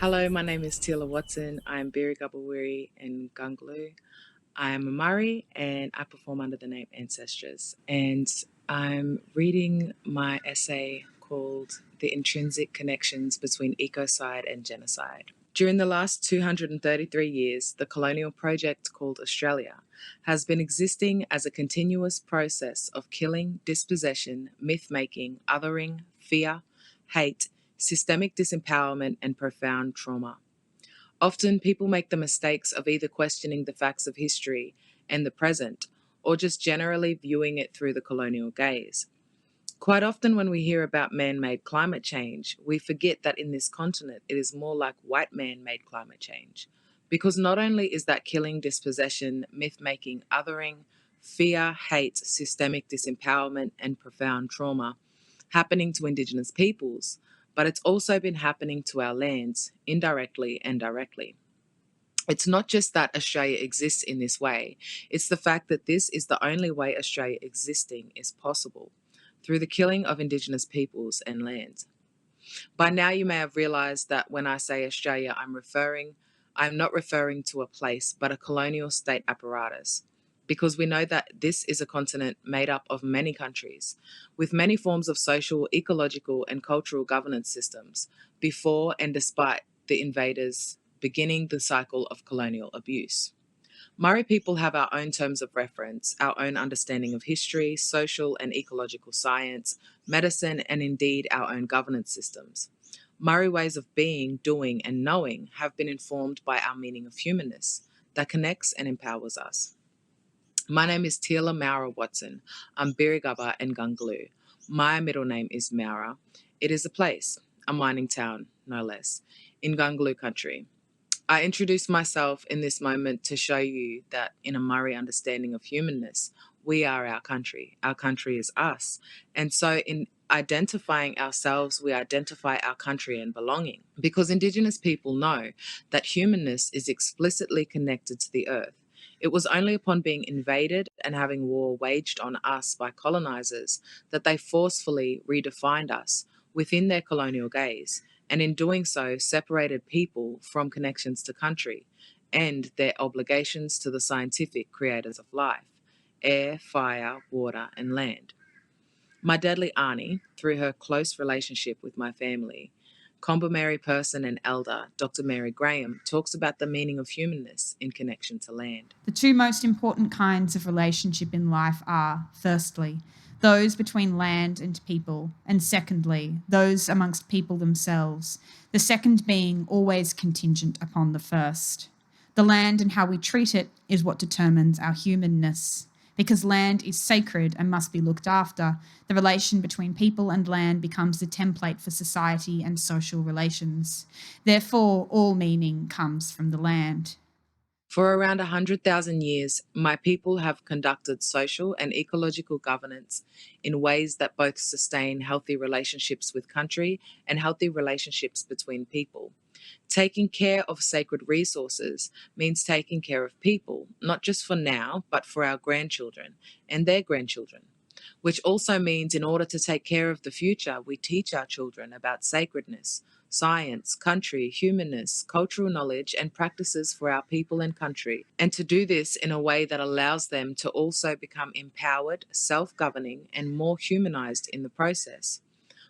Hello, my name is Teila Watson. I'm Birri and Gunglu. I am a Murray and I perform under the name Ancestress. And I'm reading my essay called The Intrinsic Connections Between Ecocide and Genocide. During the last 233 years, the colonial project called Australia has been existing as a continuous process of killing, dispossession, myth-making, othering, fear, hate, systemic disempowerment, and profound trauma. Often people make the mistakes of either questioning the facts of history and the present, or just generally viewing it through the colonial gaze. Quite often, when we hear about man made climate change, we forget that in this continent it is more like white man made climate change. Because not only is that killing, dispossession, myth making, othering, fear, hate, systemic disempowerment, and profound trauma happening to Indigenous peoples, but it's also been happening to our lands indirectly and directly. It's not just that Australia exists in this way, it's the fact that this is the only way Australia existing is possible, through the killing of Indigenous peoples and lands. By now, you may have realised that when I say Australia, I'm not referring to a place, but a colonial state apparatus. Because we know that this is a continent made up of many countries, with many forms of social, ecological, and cultural governance systems, before and despite the invaders beginning the cycle of colonial abuse. Murri people have our own terms of reference, our own understanding of history, social and ecological science, medicine, and indeed our own governance systems. Murri ways of being, doing, and knowing have been informed by our meaning of humanness that connects and empowers us. My name is Teila Watson. I'm Birri and Gunglu. My middle name is Maura. It is a place, a mining town, no less, in Gunglu country. I introduce myself in this moment to show you that in a Murri understanding of humanness, we are our country. Our country is us. And so in identifying ourselves, we identify our country and belonging. Because Indigenous people know that humanness is explicitly connected to the earth. It was only upon being invaded and having war waged on us by colonizers that they forcefully redefined us within their colonial gaze, and in doing so separated people from connections to country and their obligations to the scientific creators of life, air, fire, water, and land. My deadly auntie, through her close relationship with my family, Combo person and elder, Dr. Mary Graham, talks about the meaning of humanness in connection to land. The two most important kinds of relationship in life are, firstly, those between land and people, and secondly, those amongst people themselves, the second being always contingent upon the first. The land and how we treat it is what determines our humanness. Because land is sacred and must be looked after, the relation between people and land becomes the template for society and social relations. Therefore, all meaning comes from the land. For around 100,000 years, my people have conducted social and ecological governance in ways that both sustain healthy relationships with country and healthy relationships between people. Taking care of sacred resources means taking care of people, not just for now, but for our grandchildren and their grandchildren. Which also means in order to take care of the future, we teach our children about sacredness, science, country, humanness, cultural knowledge, and practices for our people and country, and to do this in a way that allows them to also become empowered, self-governing, and more humanized in the process.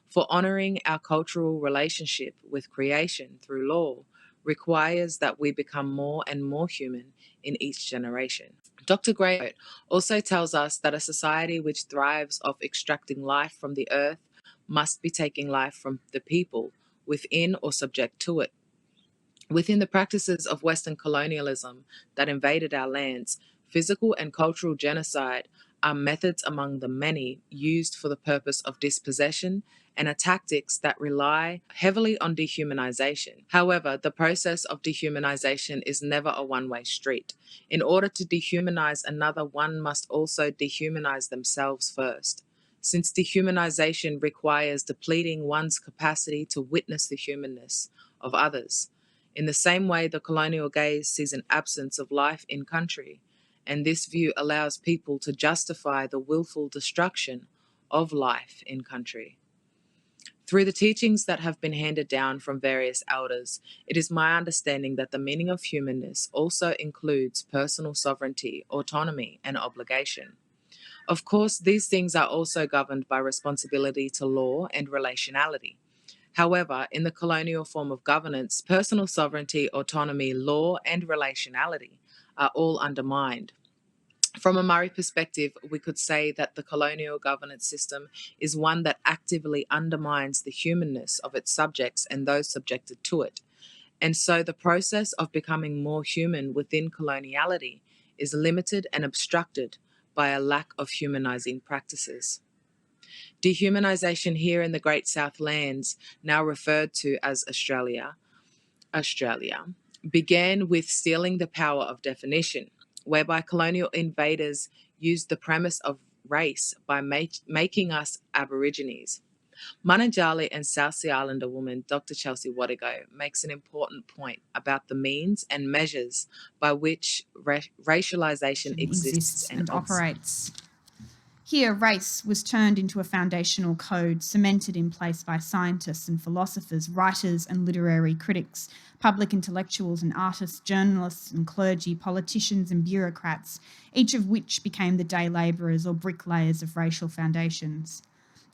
For honoring our cultural relationship with creation through law requires that we become more and more human in each generation. Dr. Gray also tells us that a society which thrives off extracting life from the earth must be taking life from the people within or subject to it. Within the practices of Western colonialism that invaded our lands, physical and cultural genocide are methods among the many used for the purpose of dispossession and are tactics that rely heavily on dehumanization. However, the process of dehumanization is never a one-way street. In order to dehumanize another, one must also dehumanize themselves first. Since dehumanization requires depleting one's capacity to witness the humanness of others. In the same way, the colonial gaze sees an absence of life in country, and this view allows people to justify the willful destruction of life in country. Through the teachings that have been handed down from various elders, it is my understanding that the meaning of humanness also includes personal sovereignty, autonomy, and obligation. Of course, these things are also governed by responsibility to law and relationality. However, in the colonial form of governance, personal sovereignty, autonomy, law, and relationality are all undermined. From a Murray perspective, we could say that the colonial governance system is one that actively undermines the humanness of its subjects and those subjected to it. And so the process of becoming more human within coloniality is limited and obstructed by a lack of humanizing practices. Dehumanization here in the Great South Lands, now referred to as Australia, began with stealing the power of definition, whereby colonial invaders used the premise of race by making us Aborigines. Mananjali and South Sea Islander woman Dr. Chelsea Watego makes an important point about the means and measures by which racialization exists Exists and and operates. Here, race was turned into a foundational code cemented in place by scientists and philosophers, writers and literary critics, public intellectuals and artists, journalists and clergy, politicians and bureaucrats, each of which became the day labourers or bricklayers of racial foundations.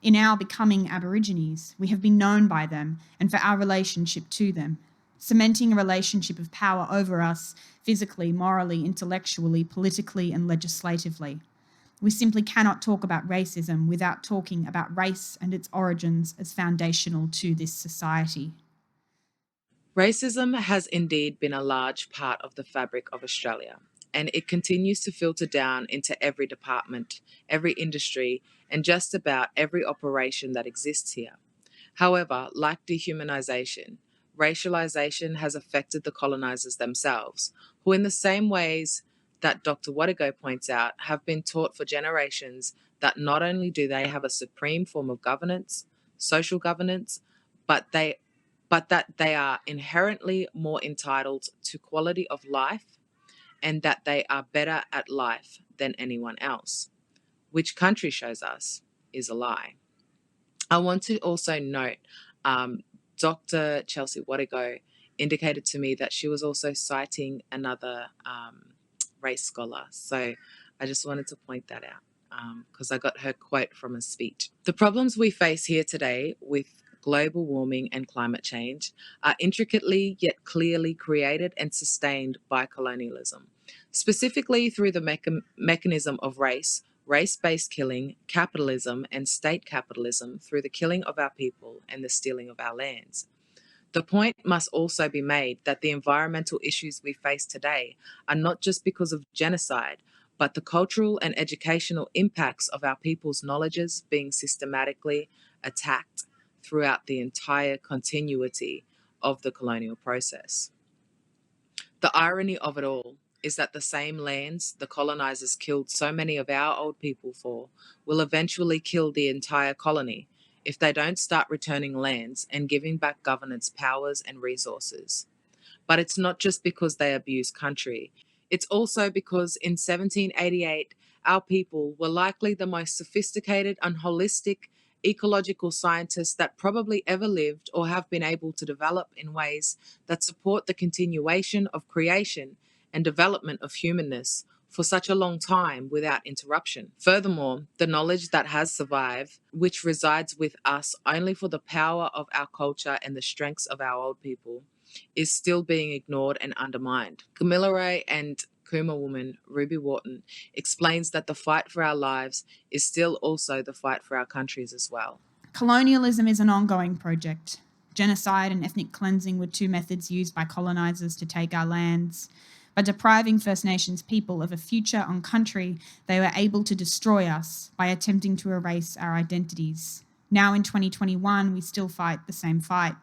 In our becoming Aborigines, we have been known by them and for our relationship to them, cementing a relationship of power over us physically, morally, intellectually, politically, and legislatively. We simply cannot talk about racism without talking about race and its origins as foundational to this society. Racism has indeed been a large part of the fabric of Australia, and it continues to filter down into every department, every industry, and just about every operation that exists here. However, like dehumanization, racialization has affected the colonizers themselves, who, in the same ways that Dr. Watego points out, have been taught for generations that not only do they have a supreme form of governance, social governance, but they but that they are inherently more entitled to quality of life and that they are better at life than anyone else, which country shows us is a lie. I want to also note Dr. Chelsea Watego indicated to me that she was also citing another race scholar. So I just wanted to point that out because I got her quote from a speech. The problems we face here today with global warming and climate change are intricately yet clearly created and sustained by colonialism, specifically through the mechanism of race-based killing, capitalism, and state capitalism through the killing of our people and the stealing of our lands. The point must also be made that the environmental issues we face today are not just because of genocide, but the cultural and educational impacts of our people's knowledges being systematically attacked throughout the entire continuity of the colonial process. The irony of it all is that the same lands the colonizers killed so many of our old people for will eventually kill the entire colony if they don't start returning lands and giving back governance powers and resources. But it's not just because they abuse country. It's also because in 1788, our people were likely the most sophisticated and holistic ecological scientists that probably ever lived or have been able to develop in ways that support the continuation of creation and development of humanness for such a long time without interruption. Furthermore, the knowledge that has survived, which resides with us only for the power of our culture and the strengths of our old people, is still being ignored and undermined. Kamilaroi and Kuma woman Ruby Wharton explains that the fight for our lives is still also the fight for our countries as well. Colonialism is an ongoing project. Genocide and ethnic cleansing were two methods used by colonisers to take our lands. By depriving First Nations people of a future on country, they were able to destroy us by attempting to erase our identities. Now in 2021, we still fight the same fight.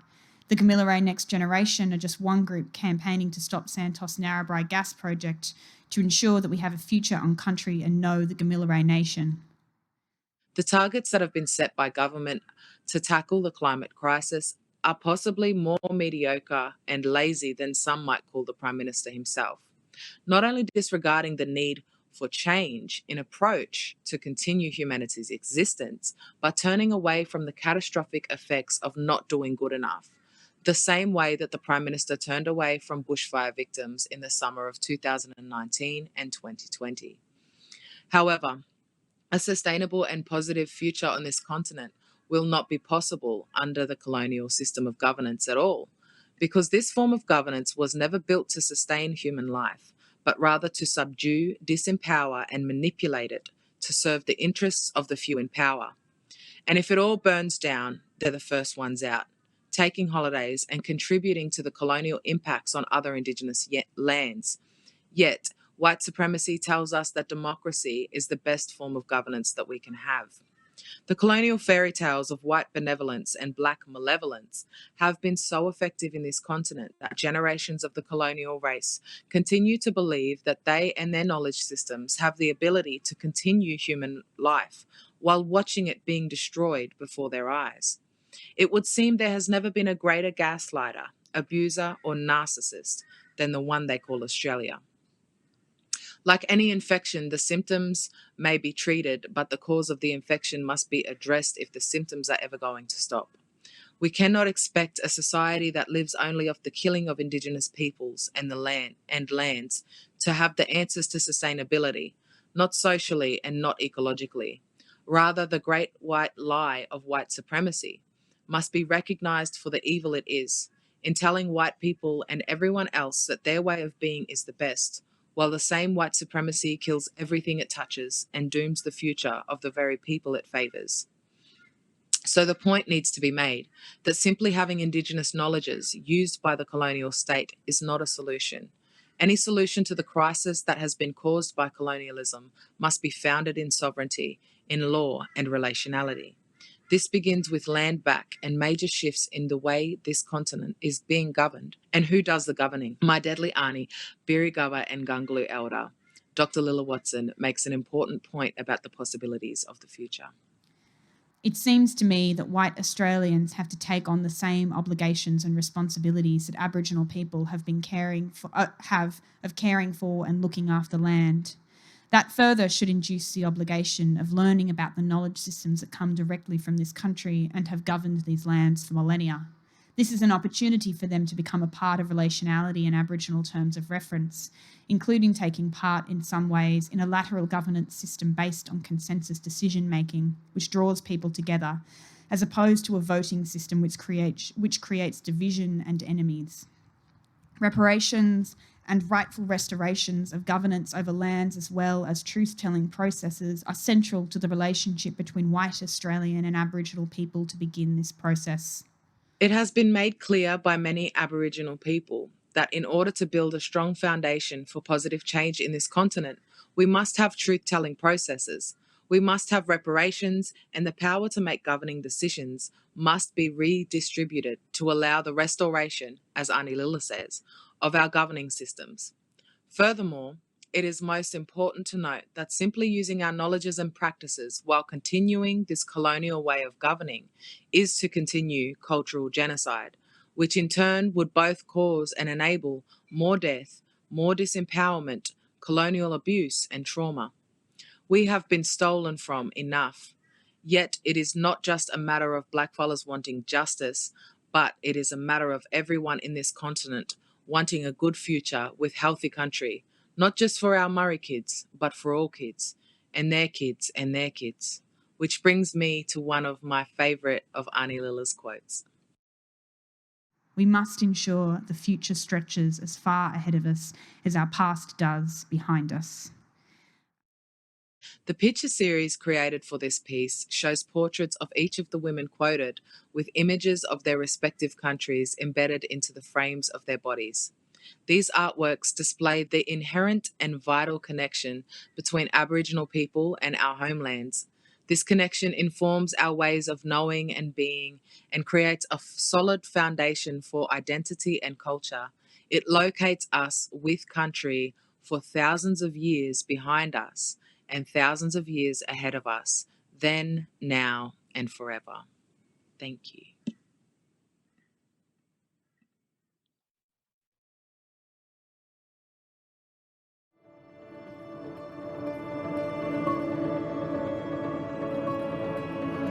The Kamilaroi Next Generation are just one group campaigning to stop Santos Narrabri gas project to ensure that we have a future on country and know the Kamilaroi Nation. The targets that have been set by government to tackle the climate crisis are possibly more mediocre and lazy than some might call the Prime Minister himself. Not only disregarding the need for change in approach to continue humanity's existence by turning away from the catastrophic effects of not doing good enough, the same way that the Prime Minister turned away from bushfire victims in the summer of 2019 and 2020. However, a sustainable and positive future on this continent will not be possible under the colonial system of governance at all, because this form of governance was never built to sustain human life, but rather to subdue, disempower, and manipulate it to serve the interests of the few in power. And if it all burns down, they're the first ones out, taking holidays and contributing to the colonial impacts on other Indigenous lands. Yet, white supremacy tells us that democracy is the best form of governance that we can have. The colonial fairy tales of white benevolence and black malevolence have been so effective in this continent that generations of the colonial race continue to believe that they and their knowledge systems have the ability to continue human life while watching it being destroyed before their eyes. It would seem there has never been a greater gaslighter, abuser, or narcissist than the one they call Australia. Like any infection, the symptoms may be treated, but the cause of the infection must be addressed if the symptoms are ever going to stop. We cannot expect a society that lives only off the killing of Indigenous peoples and the land and lands to have the answers to sustainability, not socially and not ecologically. Rather, the great white lie of white supremacy must be recognized for the evil it is, in telling white people and everyone else that their way of being is the best, while the same white supremacy kills everything it touches and dooms the future of the very people it favours. So the point needs to be made that simply having Indigenous knowledges used by the colonial state is not a solution. Any solution to the crisis that has been caused by colonialism must be founded in sovereignty, in law and relationality. This begins with land back and major shifts in the way this continent is being governed and who does the governing. My deadly auntie, Birigava and Gangulu elder, Dr. Teila Watson, makes an important point about the possibilities of the future. It seems to me that white Australians have to take on the same obligations and responsibilities that Aboriginal people have been caring for and looking after land. That further should induce the obligation of learning about the knowledge systems that come directly from this country and have governed these lands for millennia. This is an opportunity for them to become a part of relationality in Aboriginal terms of reference, including taking part in some ways in a lateral governance system based on consensus decision-making, which draws people together, as opposed to a voting system which creates division and enemies. Reparations and rightful restorations of governance over lands as well as truth-telling processes are central to the relationship between white Australian and Aboriginal people to begin this process. It has been made clear by many Aboriginal people that in order to build a strong foundation for positive change in this continent, we must have truth-telling processes. We must have reparations, and the power to make governing decisions must be redistributed to allow the restoration, as Auntie Lila says, of our governing systems. Furthermore, it is most important to note that simply using our knowledges and practices while continuing this colonial way of governing is to continue cultural genocide, which in turn would both cause and enable more death, more disempowerment, colonial abuse, and trauma. We have been stolen from enough. Yet it is not just a matter of blackfellas wanting justice, but it is a matter of everyone in this continent wanting a good future with healthy country, not just for our Murray kids, but for all kids, and their kids, and their kids. Which brings me to one of my favourite of Auntie Lila's quotes. We must ensure the future stretches as far ahead of us as our past does behind us. The picture series created for this piece shows portraits of each of the women quoted with images of their respective countries embedded into the frames of their bodies. These artworks display the inherent and vital connection between Aboriginal people and our homelands. This connection informs our ways of knowing and being and creates a solid foundation for identity and culture. It locates us with country for thousands of years behind us and thousands of years ahead of us, then, now, and forever. Thank you.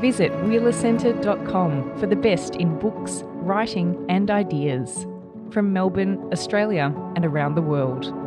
Visit wheelercentre.com for the best in books, writing and ideas from Melbourne, Australia and around the world.